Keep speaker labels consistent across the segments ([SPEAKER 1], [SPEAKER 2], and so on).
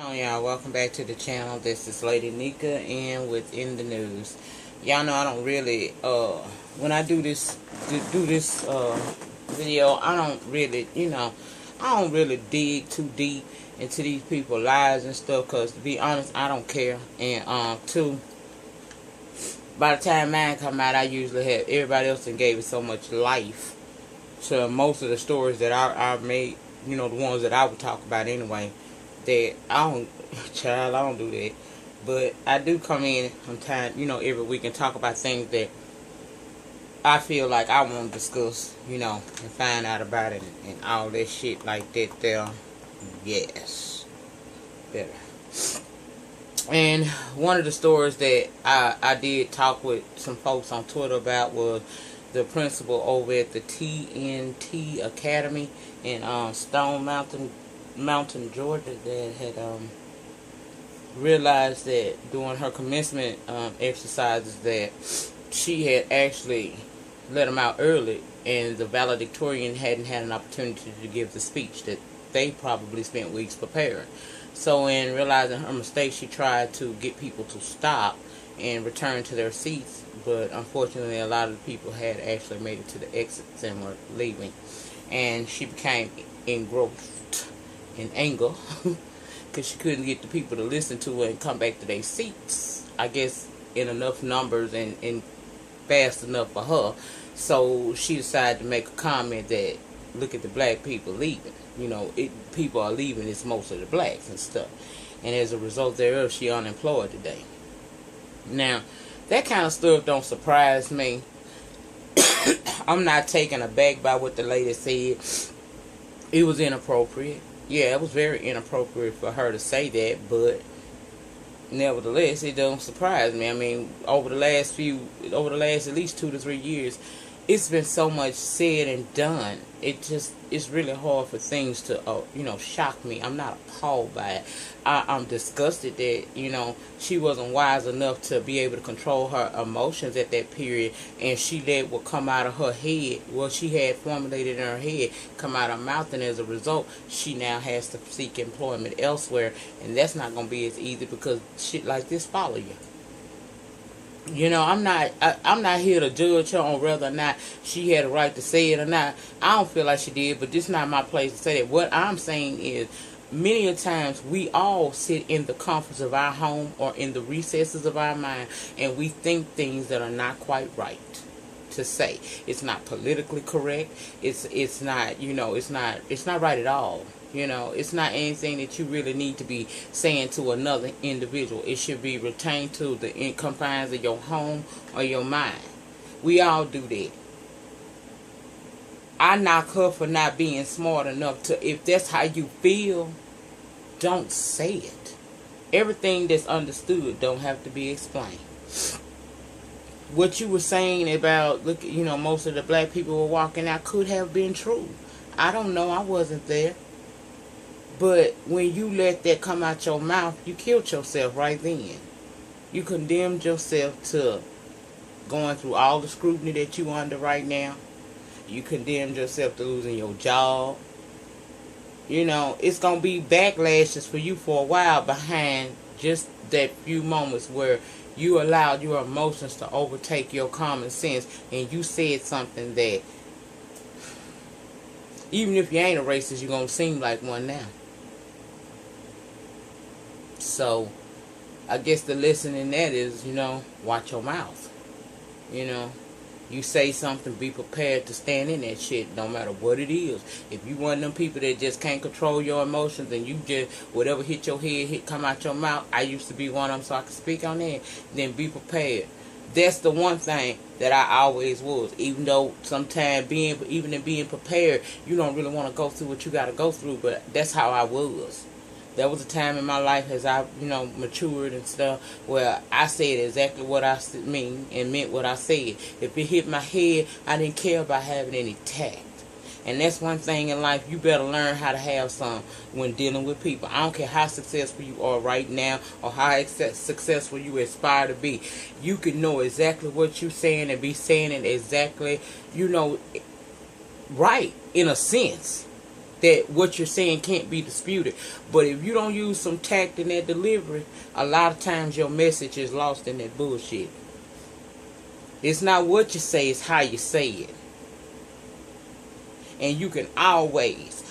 [SPEAKER 1] Oh, y'all, welcome back to the channel. This is Lady Nika, and within the news, y'all know I don't really when I do this video, I don't really, I don't really dig too deep into these people's lives and stuff, because to be honest, I don't care. And two, by the time mine come out, I usually have everybody else and gave it so much life to most of the stories that I made, the ones that I would talk about anyway, that I don't, child, I don't do that. But I do come in sometimes, every week and talk about things that I feel like I want to discuss, and find out about it and all that shit like that there. Yes. Better. And one of the stories that I did talk with some folks on Twitter about was the principal over at the TNT Academy in Stone Mountain, Georgia, that had realized that during her commencement exercises that she had actually let them out early, and the valedictorian hadn't had an opportunity to give the speech that they probably spent weeks preparing. So in realizing her mistake, she tried to get people to stop and return to their seats, but unfortunately a lot of the people had actually made it to the exits and were leaving, and she became engrossed in anger because she couldn't get the people to listen to her and come back to their seats, I guess, in enough numbers and fast enough for her. So she decided to make a comment that, look at the black people leaving. People are leaving, it's most of the blacks and stuff. And as a result thereof, she unemployed today. Now, that kind of stuff don't surprise me. I'm not taken aback by what the lady said. It was inappropriate. Yeah, it was very inappropriate for her to say that, but nevertheless, it don't surprise me. I mean, over the last at least 2 to 3 years, it's been so much said and done. It's really hard for things to, shock me. I'm not appalled by it. I'm disgusted that, she wasn't wise enough to be able to control her emotions at that period, and she let what come out of her head, what she had formulated in her head, come out of her mouth, and as a result, she now has to seek employment elsewhere, and that's not going to be as easy because shit like this follow you. I'm not here to judge her on whether or not she had a right to say it or not. I don't feel like she did, but this is not my place to say that. What I'm saying is, many a times we all sit in the comforts of our home or in the recesses of our mind, and we think things that are not quite right to say. It's not politically correct. It's not it's not right at all. It's not anything that you really need to be saying to another individual. It should be retained to the confines of your home or your mind. We all do that. I knock her for not being smart enough to, if that's how you feel, don't say it. Everything that's understood don't have to be explained. What you were saying about, look, most of the black people were walking out could have been true. I don't know. I wasn't there. But when you let that come out your mouth, you killed yourself right then. You condemned yourself to going through all the scrutiny that you under right now. You condemned yourself to losing your job. It's going to be backlashes for you for a while behind just that few moments where you allowed your emotions to overtake your common sense, and you said something that, even if you ain't a racist, you're going to seem like one now. So, I guess the lesson in that is, watch your mouth. You say something, be prepared to stand in that shit, no matter what it is. If you one of them people that just can't control your emotions, and you just, whatever hit your head, come out your mouth, I used to be one of them, so I can speak on that, then be prepared. That's the one thing that I always was. Even though sometimes even in being prepared, you don't really want to go through what you got to go through, but that's how I was. There was a time in my life as I, matured and stuff, where I said exactly what I mean and meant what I said. If it hit my head, I didn't care about having any tact. And that's one thing in life you better learn how to have some when dealing with people. I don't care how successful you are right now or how successful you aspire to be. You can know exactly what you're saying and be saying it exactly, right, in a sense. that what you're saying can't be disputed. But if you don't use some tact in that delivery, a lot of times your message is lost in that bullshit. It's not what you say, it's how you say it. And you can always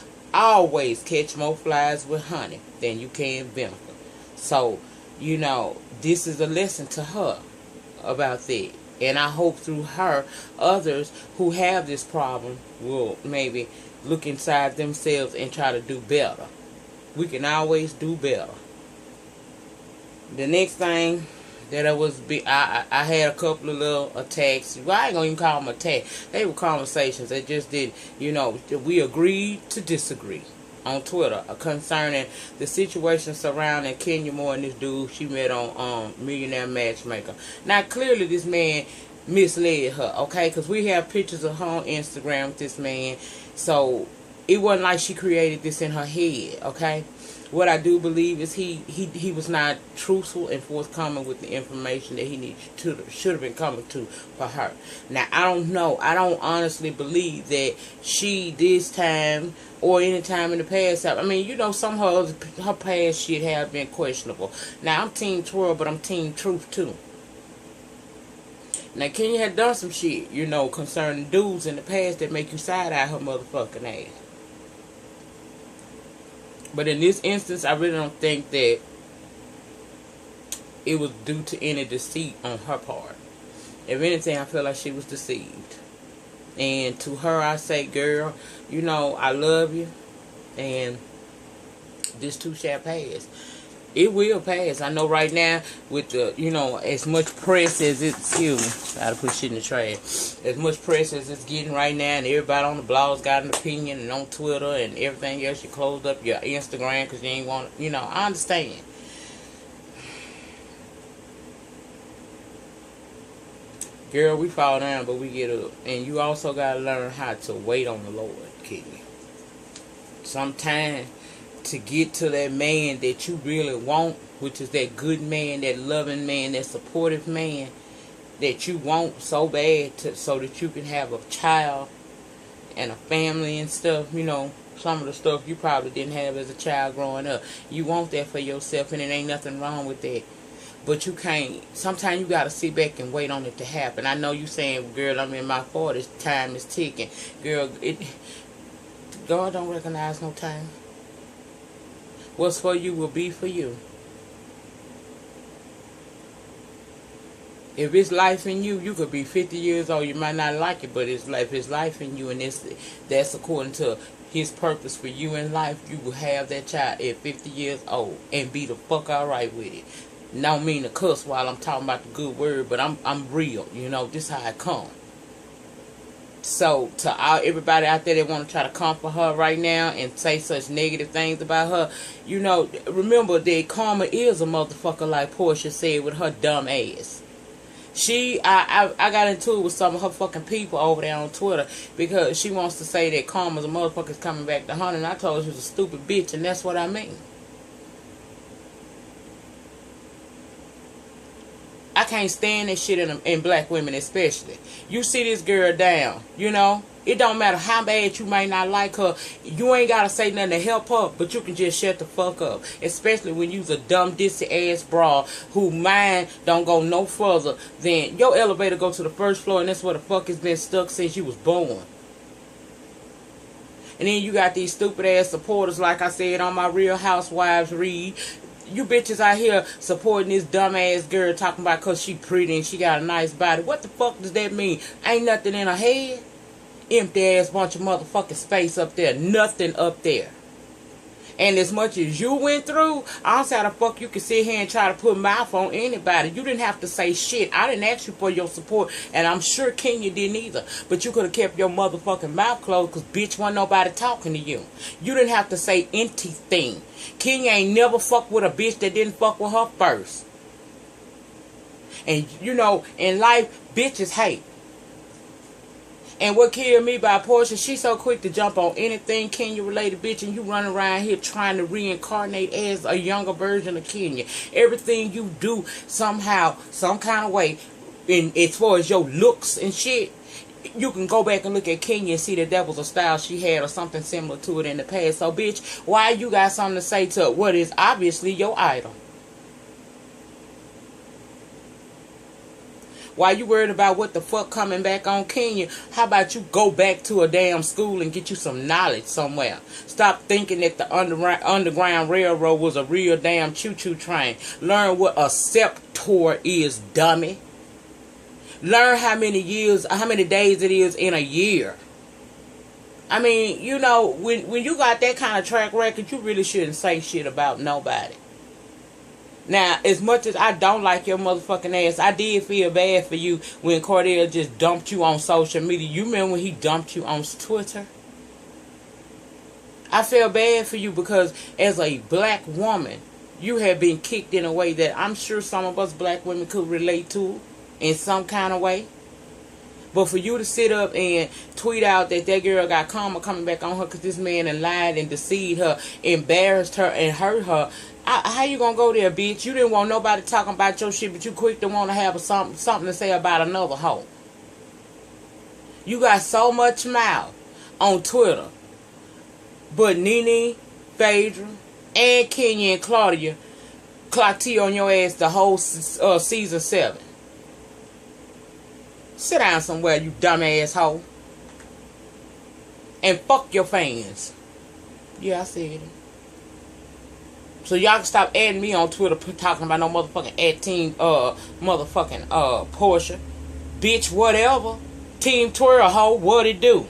[SPEAKER 1] catch more flies with honey than you can vinegar. So, this is a lesson to her about that. And I hope through her, others who have this problem will maybe look inside themselves and try to do better. We can always do better. The next thing that I had a couple of little attacks. Well, I ain't gonna even call them attacks. They were conversations that just did, we agreed to disagree on Twitter concerning the situation surrounding Kenya Moore and this dude she met on Millionaire Matchmaker. Now, clearly this man misled her, okay? Because we have pictures of her on Instagram with this man. So, it wasn't like she created this in her head, okay? What I do believe is he was not truthful and forthcoming with the information that he should have been coming to for her. Now, I don't know. I don't honestly believe that she, this time or any time in the past, I mean, some of her past shit have been questionable. Now, I'm Team Twirl, but I'm Team Truth, too. Now, Kenya had done some shit, concerning dudes in the past that make you side-eye her motherfucking ass. But in this instance, I really don't think that it was due to any deceit on her part. If anything, I feel like she was deceived. And to her, I say, girl, I love you. And this too shall pass. It will pass. I know right now with the, as much press as it's, I gotta put shit in the trash. As much press as it's getting right now, and everybody on the blogs got an opinion, and on Twitter and everything else, you closed up your Instagram because you ain't want, I understand. Girl, we fall down, but we get up. And you also gotta learn how to wait on the Lord, kidney. Sometimes, to get to that man that you really want, which is that good man, that loving man, that supportive man that you want so bad so that you can have a child and a family and stuff, some of the stuff you probably didn't have as a child growing up. You want that for yourself, and it ain't nothing wrong with that. But you can't, sometimes you got to sit back and wait on it to happen. I know you saying, girl, I'm in my 40s, time is ticking. Girl, God don't recognize no time. What's for you will be for you. If it's life in you, you could be 50 years old. You might not like it, but if it's life in you, and that's according to His purpose for you in life, you will have that child at 50 years old and be the fuck alright with it. Don't mean to cuss while I'm talking about the good word, but I'm real. This how I come. So, to everybody out there that want to try to comfort her right now and say such negative things about her, remember that karma is a motherfucker, like Porsha said with her dumb ass. I got into it with some of her fucking people over there on Twitter because she wants to say that karma's a motherfucker's coming back to her, and I told her she was a stupid bitch, and that's what I mean. I can't stand that shit in black women especially. You see this girl down, It don't matter how bad you might not like her. You ain't got to say nothing to help her, but you can just shut the fuck up. Especially when you's a dumb, dissy ass broad who mind don't go no further than your elevator go to the first floor, and that's where the fuck has been stuck since you was born. And then you got these stupid ass supporters, like I said on my Real Housewives read. You bitches out here supporting this dumbass girl talking about because she pretty and she got a nice body. What the fuck does that mean? Ain't nothing in her head. Empty ass bunch of motherfucking space up there. Nothing up there. And as much as you went through, I don't see how the fuck you can sit here and try to put mouth on anybody. You didn't have to say shit. I didn't ask you for your support, and I'm sure Kenya didn't either. But you could have kept your motherfucking mouth closed because, bitch, wasn't nobody talking to you. You didn't have to say anything. Kenya ain't never fucked with a bitch that didn't fuck with her first. And, in life, bitches hate. And what killed me by Porsha, she's so quick to jump on anything Kenya-related, bitch, and you run around here trying to reincarnate as a younger version of Kenya. Everything you do, somehow, some kind of way, as far as your looks and shit, you can go back and look at Kenya and see that was a style she had or something similar to it in the past. So, bitch, why you got something to say to what is obviously your idol? Why you worried about what the fuck coming back on Kenya? How about you go back to a damn school and get you some knowledge somewhere? Stop thinking that the Underground Railroad was a real damn choo-choo train. Learn what a scepter is, dummy. Learn how many days it is in a year. I mean, you know, when you got that kind of track record, you really shouldn't say shit about nobody. Now, as much as I don't like your motherfucking ass, I did feel bad for you when Cordell just dumped you on social media. You remember when he dumped you on Twitter? I feel bad for you because as a black woman, you have been kicked in a way that I'm sure some of us black women could relate to in some kind of way. But for you to sit up and tweet out that girl got karma coming back on her because this man and lied and deceived her, embarrassed her and hurt her, how you gonna go there, bitch? You didn't want nobody talking about your shit, but you quick to want to have something to say about another hoe. You got so much mouth on Twitter, but Nene, Phaedra, and Kenya and Claudia clocked T on your ass the whole season 7. Sit down somewhere, you dumb asshole. And fuck your fans. Yeah, I said it. So y'all can stop adding me on Twitter talking about no motherfucking team motherfucking Porsha. Bitch, whatever. Team Twirl hoe, what it do?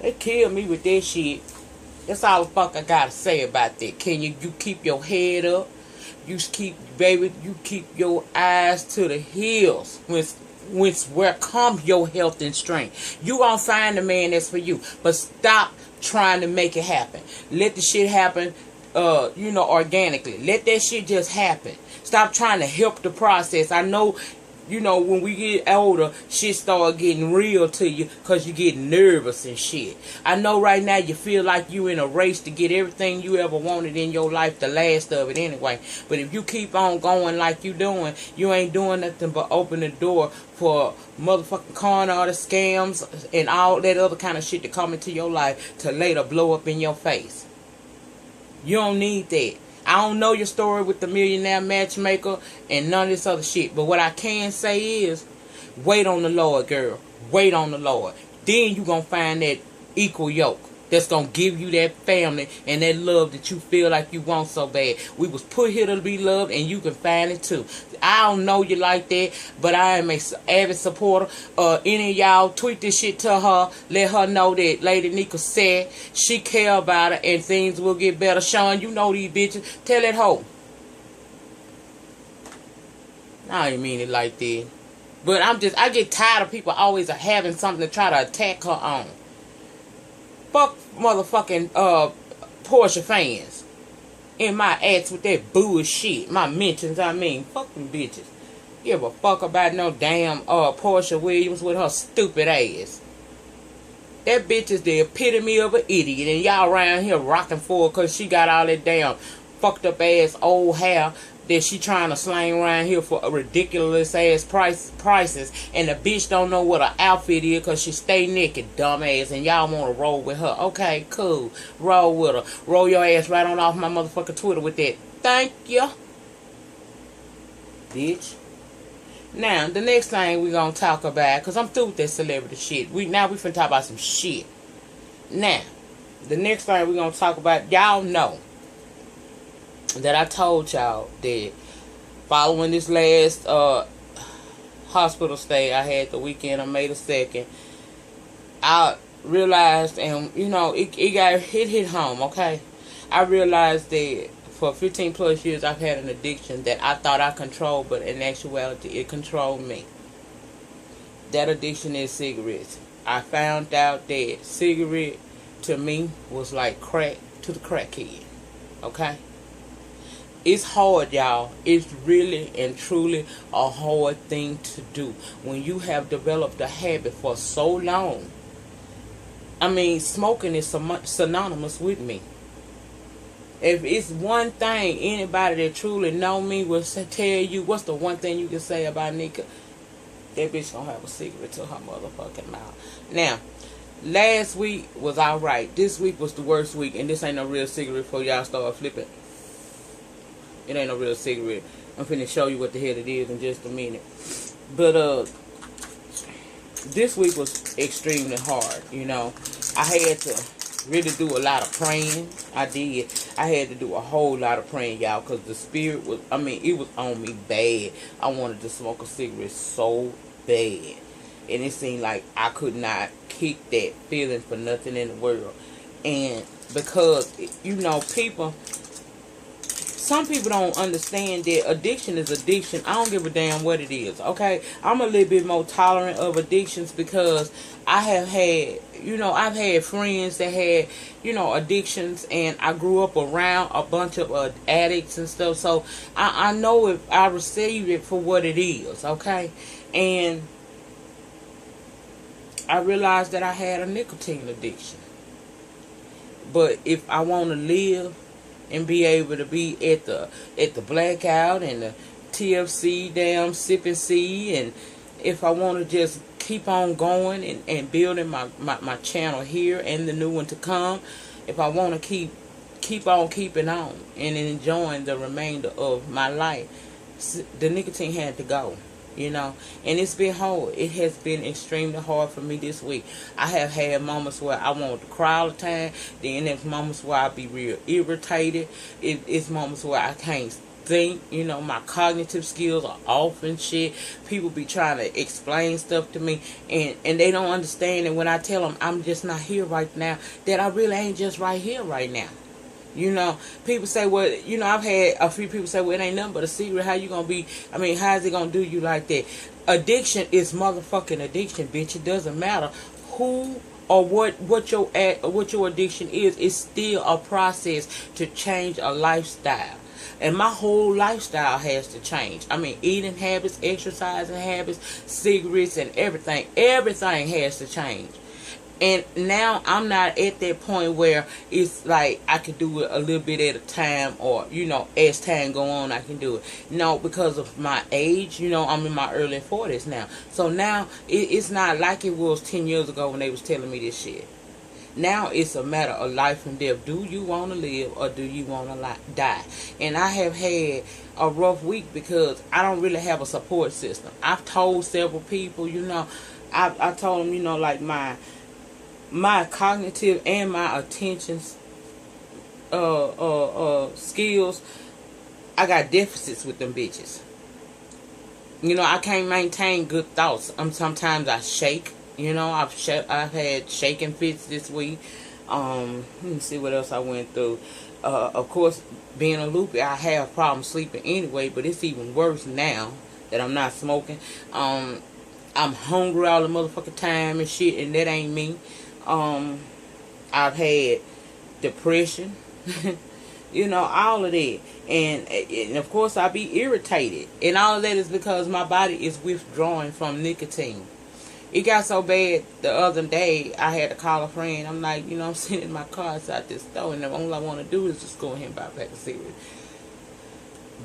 [SPEAKER 1] They killed me with that shit. That's all the fuck I gotta say about that. Can you keep your head up? You keep your eyes to the hills. Where comes your health and strength? You gonna find the man that's for you. But stop trying to make it happen. Let the shit happen, organically. Let that shit just happen. Stop trying to help the process. I know, when we get older, shit start getting real to you because you get nervous and shit. I know right now you feel like you in a race to get everything you ever wanted in your life, the last of it anyway. But if you keep on going like you doing, you ain't doing nothing but open the door for motherfucking con artist scams and all that other kind of shit to come into your life to later blow up in your face. You don't need that. I don't know your story with the millionaire matchmaker and none of this other shit. But what I can say is, wait on the Lord, girl. Wait on the Lord. Then you going to find that equal yoke that's going to give you that family and that love that you feel like you want so bad. We was put here to be loved, and you can find it too. I don't know you like that, but I am an avid supporter. Any of y'all tweet this shit to her. Let her know that Lady Nika said she care about her and things will get better. Sean, you know these bitches. Tell that hoe. I don't mean it like that. But I get tired of people always having something to try to attack her on. Fuck motherfucking Porsha fans in my ads with that bullshit. My mentions, fuck them bitches. Give a fuck about no damn Porsha Williams with her stupid ass. That bitch is the epitome of an idiot, and y'all around here rocking for her because she got all that damn fucked up ass old hair that she trying to slang around here for ridiculous ass prices, and the bitch don't know what her outfit is because she stay naked, dumbass, and y'all want to roll with her. Okay, cool. Roll with her. Roll your ass right on off my motherfucking Twitter with that. Thank you, bitch. Now, the next thing we gonna talk about, because I'm through with that celebrity shit. We finna talk about some shit. Now, the next thing we gonna talk about, y'all know that I told y'all that following this last hospital stay I had the weekend of May the 2nd, I realized, and it hit home, okay? I realized that for 15 plus years I've had an addiction that I thought I controlled, but in actuality it controlled me. That addiction is cigarettes. I found out that cigarette to me was like crack to the crackhead, okay? It's hard, y'all. It's really and truly a hard thing to do when you have developed a habit for so long. I mean, smoking is synonymous with me. If it's one thing anybody that truly know me will tell you, what's the one thing you can say about Nika? That bitch gonna have a cigarette to her motherfucking mouth. Now, last week was alright. This week was the worst week, and this ain't no real cigarette before y'all start flipping. It ain't no real cigarette. I'm finna show you what the hell it is in just a minute. But this week was extremely hard, you know. I had to really do a lot of praying. I did. I had to do a whole lot of praying, y'all, because the spirit was, I mean, it was on me bad. I wanted to smoke a cigarette so bad. And it seemed like I could not kick that feeling for nothing in the world. And because, you know, some people don't understand that addiction is addiction. I don't give a damn what it is, okay? I'm a little bit more tolerant of addictions because I have had, you know, I've had friends that had, you know, addictions, and I grew up around a bunch of addicts and stuff, so I know if I receive it for what it is, okay? And I realized that I had a nicotine addiction. But if I want to live and be able to be at the blackout and the TFC damn sipping C, and if I want to just keep on going and building my channel here and the new one to come, if I want to keep on keeping on and enjoying the remainder of my life, the nicotine had to go. You know, and it's been hard. It has been extremely hard for me this week. I have had moments where I want to cry all the time. Then there's moments where I be real irritated. It's moments where I can't think. You know, my cognitive skills are off and shit. People be trying to explain stuff to me, and they don't understand. And when I tell them I'm just not here right now, that I really ain't just right here right now. You know, people say, well, you know, I've had a few people say, well, it ain't nothing but a cigarette. How you gonna be, I mean, how is it gonna do you like that? Addiction is motherfucking addiction, bitch. It doesn't matter who or what your addiction is. It's still a process to change a lifestyle. And my whole lifestyle has to change. I mean, eating habits, exercising habits, cigarettes, and everything. Everything has to change. And now I'm not at that point where it's like I can do it a little bit at a time, or, you know, as time go on, I can do it. No, because of my age, you know, I'm in my early 40s now. So now it's not like it was 10 years ago when they was telling me this shit. Now it's a matter of life and death. Do you want to live or do you want to die? And I have had a rough week because I don't really have a support system. I've told several people, you know, I told them, you know, like my cognitive and my attention skills, I got deficits with them bitches. You know, I can't maintain good thoughts. Sometimes I shake. You know, I've had shaking fits this week. Let me see what else I went through. Of course, being a loopy, I have problems sleeping anyway, but it's even worse now that I'm not smoking. I'm hungry all the motherfucking time and shit, and that ain't me. I've had depression, you know, all of that, and of course I be irritated, and all of that is because my body is withdrawing from nicotine. It got so bad the other day I had to call a friend. I'm like, you know, I'm sitting in my car outside this store, and the only I want to do is just go ahead and buy a pack of cigarettes.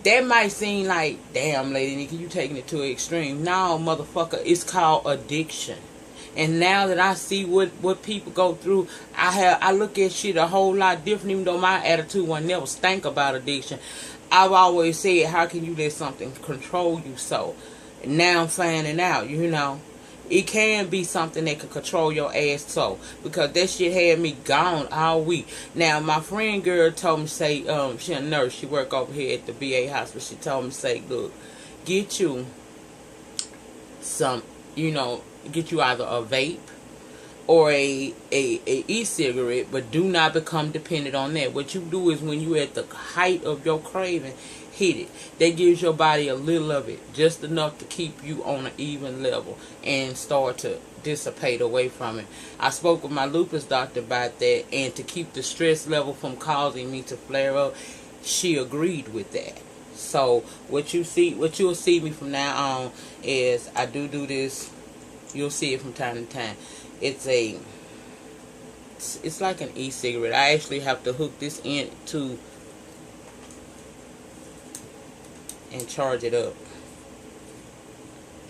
[SPEAKER 1] That might seem like, damn, lady, Nikki, you taking it to an extreme. No, motherfucker, it's called addiction. And now that I see what people go through, I look at shit a whole lot different, even though my attitude was never stank about addiction. I've always said, how can you let something control you so? And now I'm finding out, you know, it can be something that can control your ass so. Because that shit had me gone all week. Now, my friend girl told me, say, she a nurse, she work over here at the VA hospital. She told me, say, look, get you some, you know, get you either a vape or a e-cigarette, but do not become dependent on that. What you do is when you at the height of your craving, hit it. That gives your body a little of it, just enough to keep you on an even level and start to dissipate away from it. I spoke with my lupus doctor about that, and to keep the stress level from causing me to flare up, she agreed with that. So what you'll see me from now on is I do this. You'll see it from time to time. It's like an e-cigarette. I actually have to hook this in to and charge it up.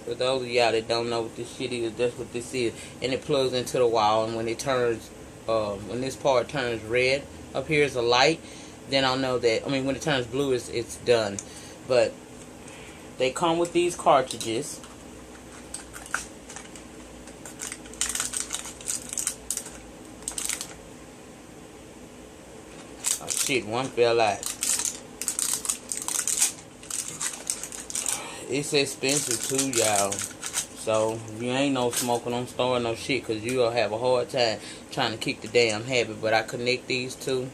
[SPEAKER 1] For those of y'all that don't know what this shit is, that's what this is. And it plugs into the wall, and when it turns, when this part turns red, up here is a light, then I'll know that, I mean, when it turns blue, it's done. But they come with these cartridges. Oh shit, one fell out. It's expensive too, y'all. So, if you ain't no smoking, don't store no shit, because you'll have a hard time trying to kick the damn habit. But I connect these two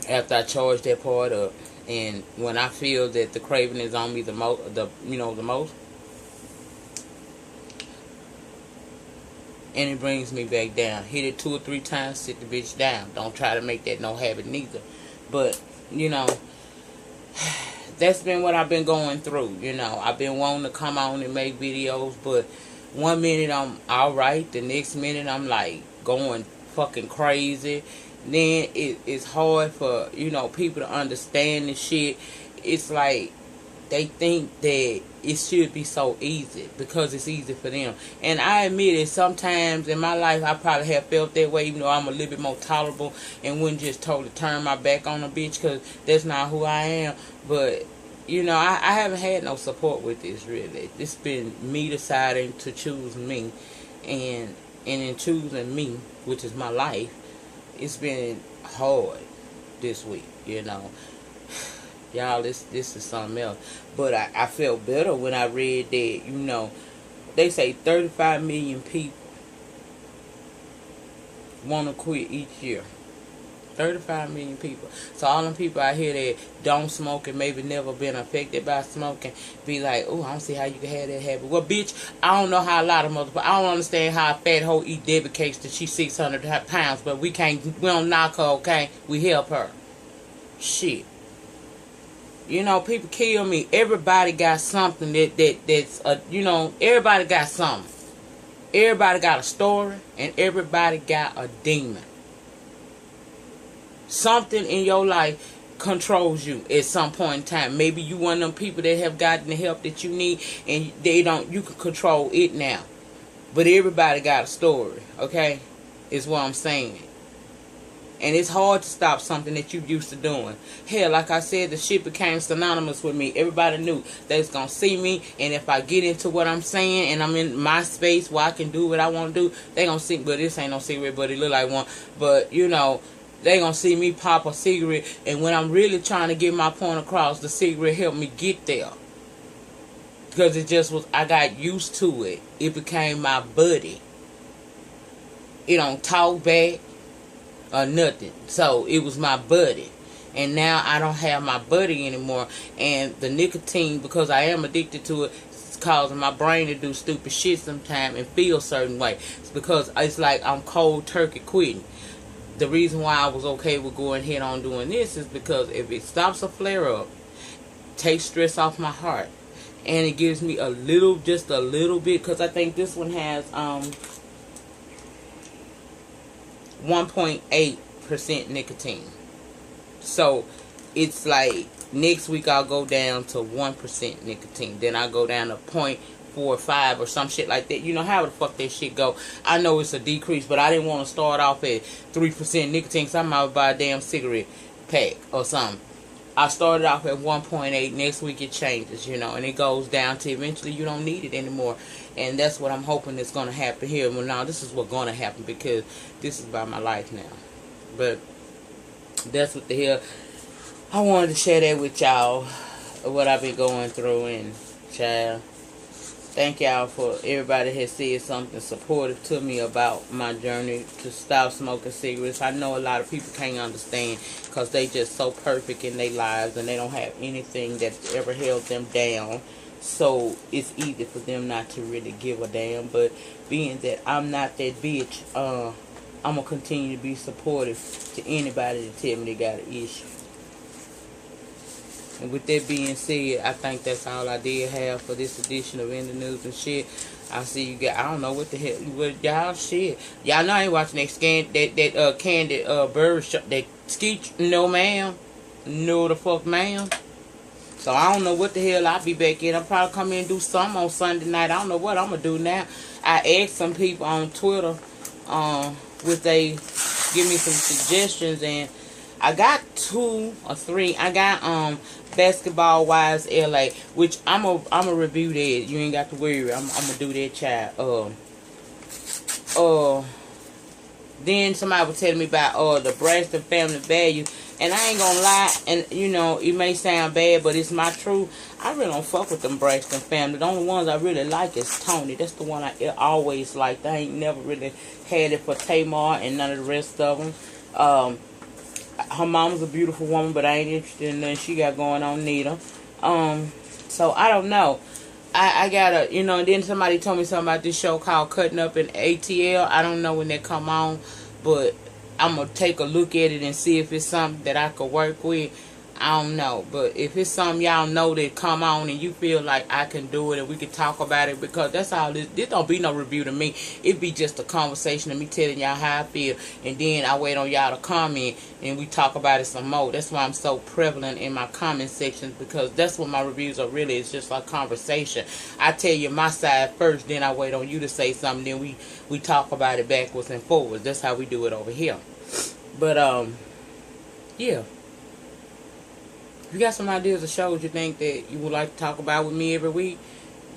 [SPEAKER 1] after I charge that part up. And when I feel that the craving is on me the most, the most, and it brings me back down. Hit it 2 or 3 times, sit the bitch down. Don't try to make that no habit neither. But, you know, that's been what I've been going through. You know, I've been wanting to come on and make videos, but one minute I'm alright, the next minute I'm like going fucking crazy. Then it's hard for, you know, people to understand this shit. It's like they think that it should be so easy because it's easy for them. And I admit it, sometimes in my life I probably have felt that way, even though I'm a little bit more tolerable and wouldn't just totally turn my back on a bitch, because that's not who I am. But, you know, I haven't had no support with this, really. It's been me deciding to choose me. And in choosing me, which is my life, it's been hard this week, you know. Y'all, this is something else. But I felt better when I read that, you know, they say 35 million people want to quit each year. 35 million people. So all them people out here that don't smoke and maybe never been affected by smoking be like, oh, I don't see how you can have that habit. Well, bitch, I don't know how a lot of motherfuckers, I don't understand how a fat hoe eat Debbie cakes that she's 600 pounds, but we don't knock her, okay? We help her. Shit. You know, people kill me. Everybody got something that's you know, everybody got something. Everybody got a story, and everybody got a demon. Something in your life controls you at some point in time. Maybe you one of them people that have gotten the help that you need, and you can control it now. But everybody got a story, okay? Is what I'm saying. And it's hard to stop something that you used to doing. Hell, like I said, the shit became synonymous with me. Everybody knew they was going to see me. And if I get into what I'm saying and I'm in my space where I can do what I want to do, they going to see. But this ain't no cigarette, but it look like one. But, you know, they going to see me pop a cigarette. And when I'm really trying to get my point across, the cigarette helped me get there. Because it just was, I got used to it. It became my buddy. It don't talk back or nothing. So it was my buddy. And now I don't have my buddy anymore. And the nicotine, because I am addicted to it, it's causing my brain to do stupid shit sometimes and feel a certain way. It's because it's like I'm cold turkey quitting. The reason why I was okay with going ahead on doing this is because if it stops a flare up, takes stress off my heart, and it gives me just a little bit, because I think this one has 1.8% nicotine. So it's like next week I'll go down to 1% nicotine. Then I'll go down to 0.45 or some shit like that. You know how the fuck that shit go. I know it's a decrease, but I didn't want to start off at 3% nicotine, because I'm out to buy a damn cigarette pack or something. I started off at 1.8. Next week it changes, you know, and it goes down to eventually you don't need it anymore. And that's what I'm hoping is going to happen here. Well, now this is what's going to happen, because this is about my life now. But that's what the hell. I wanted to share that with y'all, what I've been going through. And child, thank y'all for everybody has said something supportive to me about my journey to stop smoking cigarettes. I know a lot of people can't understand, because they just so perfect in their lives and they don't have anything that's ever held them down. So it's easy for them not to really give a damn. But being that I'm not that bitch, I'm going to continue to be supportive to anybody that tell me they got an issue. And with that being said, I think that's all I did have for this edition of In the News and Shit. I see you guys. I don't know what the hell. What y'all shit. Y'all know I ain't watching that Candy Bird show. That Skeet. No, ma'am. No, the fuck, ma'am. So I don't know what the hell I'll be back in. I'll probably come in and do something on Sunday night. I don't know what I'm going to do now. I asked some people on Twitter, would they give me some suggestions, and I got 2 or 3. I got Basketball Wives LA, which I'm a review that. You ain't got to worry. I'm gonna do that, child. Then somebody was telling me about the Braxton Family Value, and I ain't gonna lie, and you know it may sound bad, but it's my truth. I really don't fuck with them Braxton family. The only ones I really like is Tony. That's the one I always liked. I ain't never really had it for Tamar and none of the rest of them. Her mom's a beautiful woman, but I ain't interested in nothing she got going on neither. So I don't know. I gotta, you know, and then somebody told me something about this show called Cutting Up in ATL. I don't know when that come on, but I'm gonna take a look at it and see if it's something that I could work with. I don't know, but if it's something y'all know that come on and you feel like I can do it and we can talk about it, because that's all this don't be no review to me. It be just a conversation of me telling y'all how I feel, and then I wait on y'all to comment and we talk about it some more. That's why I'm so prevalent in my comment sections, because that's what my reviews are really. It's just like conversation. I tell you my side first, then I wait on you to say something, then we talk about it backwards and forwards. That's how we do it over here. But yeah. If you got some ideas of shows you think that you would like to talk about with me every week,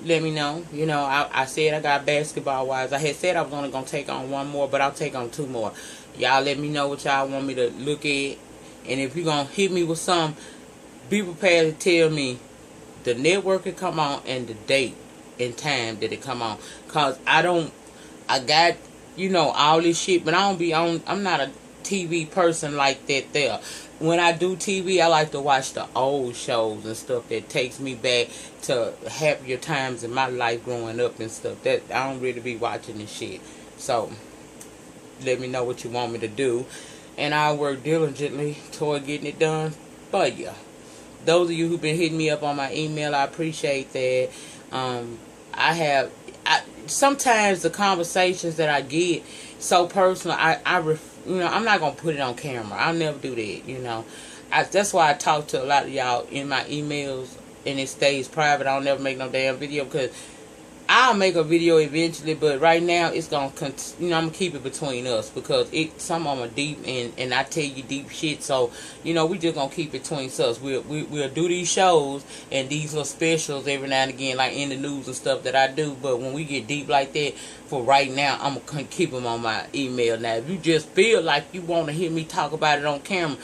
[SPEAKER 1] let me know. You know, I said I got Basketball Wives. I had said I was only going to take on 1 more, but I'll take on 2 more. Y'all let me know what y'all want me to look at. And if you're going to hit me with some, be prepared to tell me the network it come on and the date and time that it come on. Because I got, you know, all this shit, but I'm not a TV person like that there. When I do TV, I like to watch the old shows and stuff that takes me back to happier times in my life growing up and stuff. That I don't really be watching this shit. So, let me know what you want me to do, and I'll work diligently toward getting it done for you. Those of you who've been hitting me up on my email, I appreciate that. Sometimes the conversations that I get so personal, you know, I'm not going to put it on camera. I'll never do that, you know. That's why I talk to a lot of y'all in my emails, and it stays private. I don't never make no damn video, because I'll make a video eventually, but right now it's going to, you know, I'm going to keep it between us, because some of them are deep, and I tell you deep shit, so, you know, we just going to keep it between us. We'll do these shows and these little specials every now and again, like in the news and stuff that I do, but when we get deep like that, for right now, I'm going to keep them on my email. Now, if you just feel like you want to hear me talk about it on camera,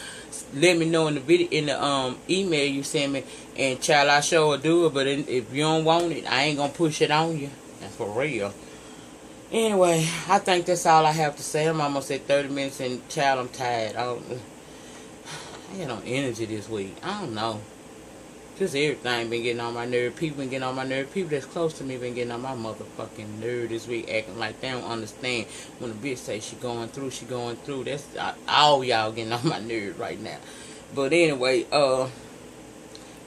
[SPEAKER 1] let me know in the video, in the email you send me, and child, I sure will do it. But if you don't want it, I ain't gonna push it on you. That's for real. Anyway, I think that's all I have to say. I'm almost at 30 minutes, and child, I'm tired. I had no energy this week. I don't know. Just everything been getting on my nerve. People been getting on my nerve. People that's close to me been getting on my motherfucking nerve this week, acting like they don't understand when a bitch say she going through, she going through. That's all y'all getting on my nerve right now. But anyway,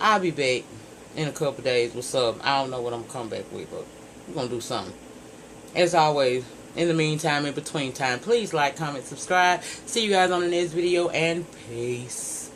[SPEAKER 1] I'll be back in a couple days with something. I don't know what I'm gonna come back with, but we're gonna do something. As always, in the meantime, in between time, please like, comment, subscribe. See you guys on the next video, and peace.